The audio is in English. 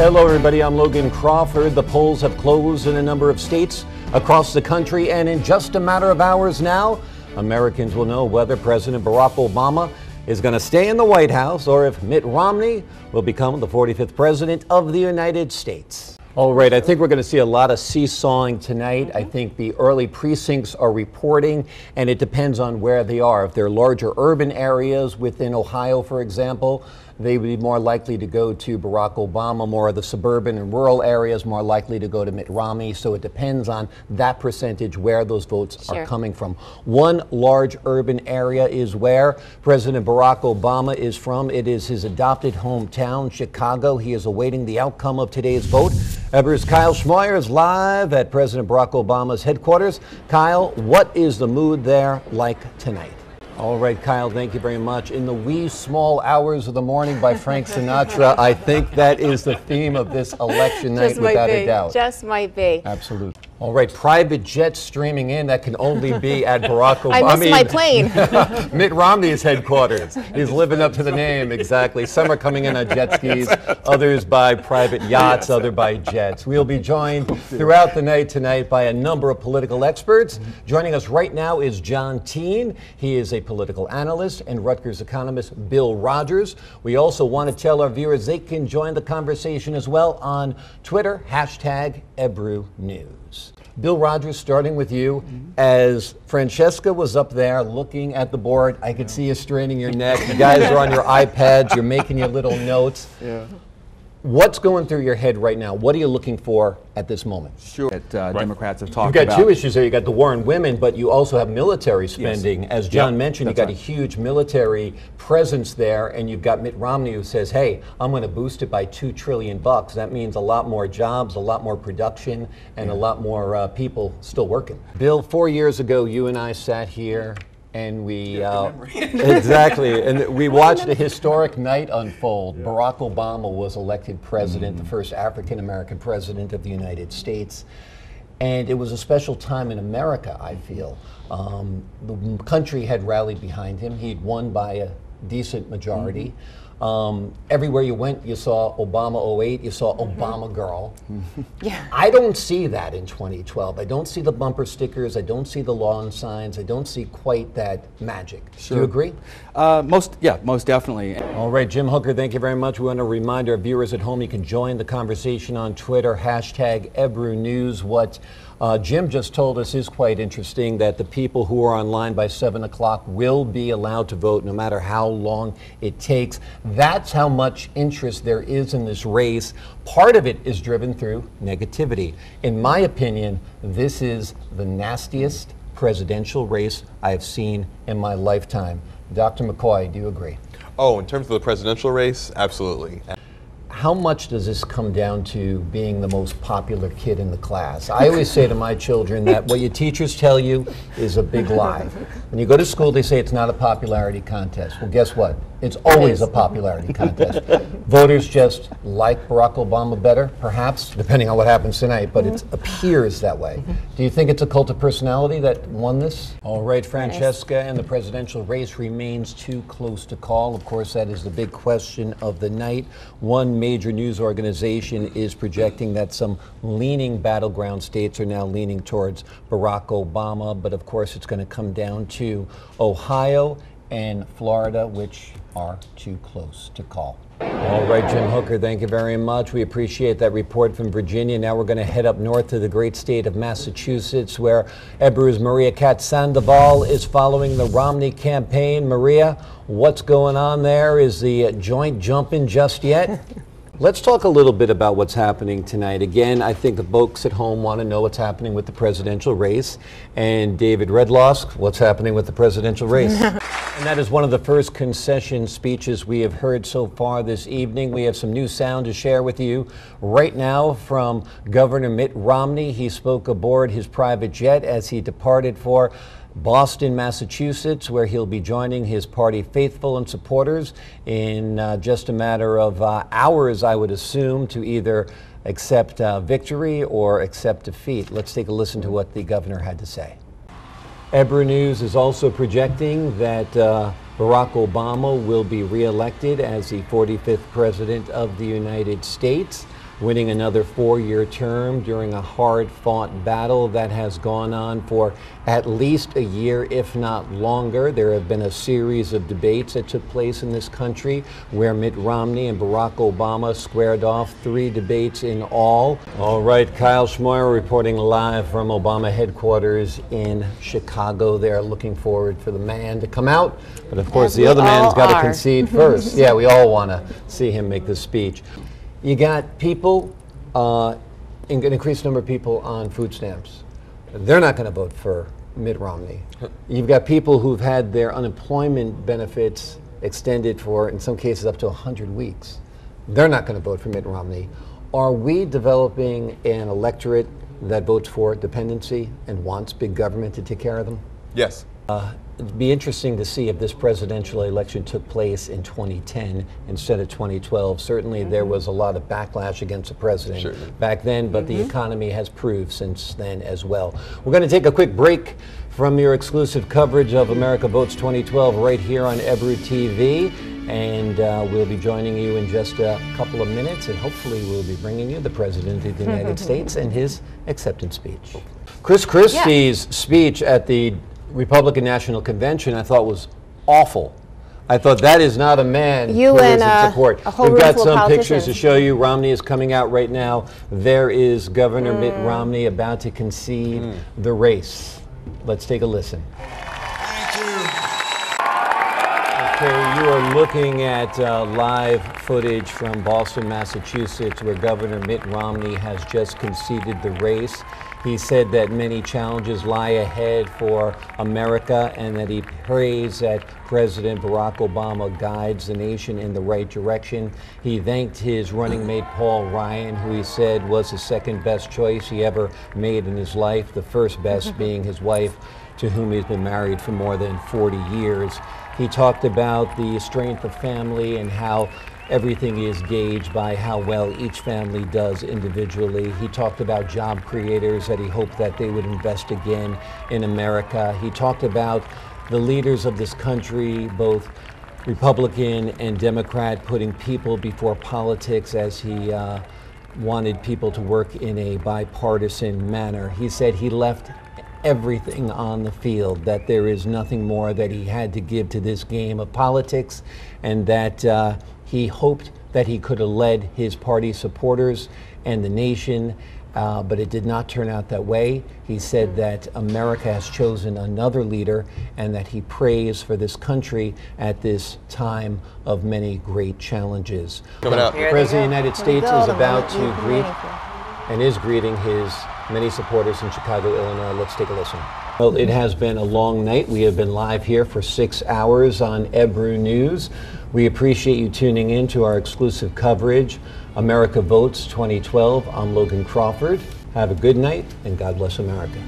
Hello everybody, I'm Logan Crawford. The polls have closed in a number of states across the country, and in just a matter of hours now, Americans will know whether President Barack Obama is going to stay in the White House or if Mitt Romney will become the 45th President of the United States. All right, I think we're going to see a lot of seesawing tonight. I think the early precincts are reporting, and it depends on where they are. If they're larger urban areas within Ohio, for example, they would be more likely to go to Barack Obama. More of the suburban and rural areas more likely to go to Mitt Romney. So it depends on that percentage where those votes are coming from. One large urban area is where President Barack Obama is from. It is his adopted hometown, Chicago. He is awaiting the outcome of today's vote. Eber's Kyle Schmoyer is live at President Barack Obama's headquarters. Kyle, what is the mood there like tonight? All right, Kyle, thank you very much. In the wee small hours of the morning by Frank Sinatra, I think that is the theme of this election night, without a doubt. Just might be. Absolutely. All right, private jets streaming in. That can only be at Barack Obama. I missed my plane. Mitt Romney's headquarters. He's living up to the name, exactly. Some are coming in on jet skis, others by private yachts, others by jets. We'll be joined throughout the night tonight by a number of political experts. Joining us right now is John Teen. He is a political analyst, and Rutgers economist Bill Rogers. We also want to tell our viewers they can join the conversation as well on Twitter, #EbruNews. Bill Rogers, starting with you. As Francesca was up there looking at the board, I could see you straining your neck. You guys are on your iPads, you're making your little notes. Yeah. What's going through your head right now? What are you looking for at this moment? Sure. Democrats have talked You've about. got two issues there. You got the war on women, but you also have military spending. As John mentioned, you got a huge military presence there, and you've got Mitt Romney who says, hey, I'm going to boost it by $2 trillion. That means a lot more jobs, a lot more production, and a lot more people still working. Bill, 4 years ago, you and I sat here and we exactly, and we watched a historic night unfold. Barack Obama was elected president, the first African-American president of the United States. And it was a special time in America, I feel. The country had rallied behind him. He'd won by a decent majority. Everywhere you went, you saw Obama 08, you saw Obama girl. I don't see that in 2012. I don't see the bumper stickers, I don't see the lawn signs, I don't see quite that magic. Do you agree? Most definitely. All right, Jim Hooker, thank you very much. We want to remind our viewers at home you can join the conversation on Twitter, #EbruNews. What Jim just told us is quite interesting, that the people who are online by 7 o'clock will be allowed to vote no matter how long it takes. That's how much interest there is in this race. Part of it is driven through negativity. In my opinion, this is the nastiest presidential race I have seen in my lifetime. Dr. McCoy, do you agree? Oh, in terms of the presidential race, absolutely. How much does this come down to being the most popular kid in the class? I always say to my children that what your teachers tell you is a big lie. When you go to school, they say it's not a popularity contest. Well, guess what? It's always a popularity contest. Voters just like Barack Obama better, perhaps, depending on what happens tonight, but it appears that way. Do you think it's a cult of personality that won this? All right, Francesca, and the presidential race remains too close to call. Of course, that is the big question of the night. One major news organization is projecting that some leaning battleground states are now leaning towards Barack Obama, but of course it's going to come down to Ohio and Florida, which are too close to call. All right, Jim Hooker, thank you very much. We appreciate that report from Virginia. Now we're going to head up north to the great state of Massachusetts, where Ebru's Maria Katz-Sandoval is following the Romney campaign. Maria, what's going on there? Is the joint jumping just yet? Let's talk a little bit about what's happening tonight. Again, I think the folks at home want to know what's happening with the presidential race. And David Redlosk, what's happening with the presidential race? And that is one of the first concession speeches we have heard so far this evening. We have some new sound to share with you right now from Governor Mitt Romney. He spoke aboard his private jet as he departed for Boston, Massachusetts, where he'll be joining his party faithful and supporters in just a matter of hours, I would assume, to either accept victory or accept defeat. Let's take a listen to what the governor had to say. Ebru News is also projecting that Barack Obama will be reelected as the 45th President of the United States. winning another 4-year term during a hard-fought battle that has gone on for at least a year, if not longer. There have been a series of debates that took place in this country where Mitt Romney and Barack Obama squared off, 3 debates in all. All right, Kyle Schmoyer reporting live from Obama headquarters in Chicago. They're looking forward for the man to come out, but of course the other man's got to concede first. Yeah, we all want to see him make the speech. You got people, an increased number of people on food stamps. They're not going to vote for Mitt Romney. You've got people who've had their unemployment benefits extended for, in some cases, up to 100 weeks. They're not going to vote for Mitt Romney. Are we developing an electorate that votes for dependency and wants big government to take care of them? Yes. It'd be interesting to see if this presidential election took place in 2010 instead of 2012. Certainly there was a lot of backlash against the president back then, but the economy has proved since then as well. We're going to take a quick break from your exclusive coverage of America Votes 2012 right here on Ebru TV. And we'll be joining you in just a couple of minutes, and hopefully we'll be bringing you the President of the United States and his acceptance speech. Chris Christie's speech at the Republican National Convention I thought was awful. I thought that is not a man who is in support. We've got some pictures to show you. Romney is coming out right now. There is Governor Mitt Romney about to concede the race. Let's take a listen. Thank you. Okay, you are looking at live footage from Boston, Massachusetts, where Governor Mitt Romney has just conceded the race. He said that many challenges lie ahead for America and that he prays that President Barack Obama guides the nation in the right direction. He thanked his running mate Paul Ryan, who he said was the second best choice he ever made in his life, the first best being his wife, to whom he's been married for more than 40 years. He talked about the strength of family and how everything is gauged by how well each family does individually. He talked about job creators, that he hoped that they would invest again in America. He talked about the leaders of this country, both Republican and Democrat, putting people before politics, as he wanted people to work in a bipartisan manner. He said he left everything on the field, that there is nothing more that he had to give to this game of politics, and that he hoped that he could have led his party supporters and the nation, but it did not turn out that way. He said that America has chosen another leader and that he prays for this country at this time of many great challenges. Coming up. The President of the United States is about to greet and is greeting his many supporters in Chicago, Illinois. Let's take a listen. Well, it has been a long night. We have been live here for 6 hours on Ebru News. We appreciate you tuning in to our exclusive coverage, America Votes 2012. I'm Logan Crawford. Have a good night, and God bless America.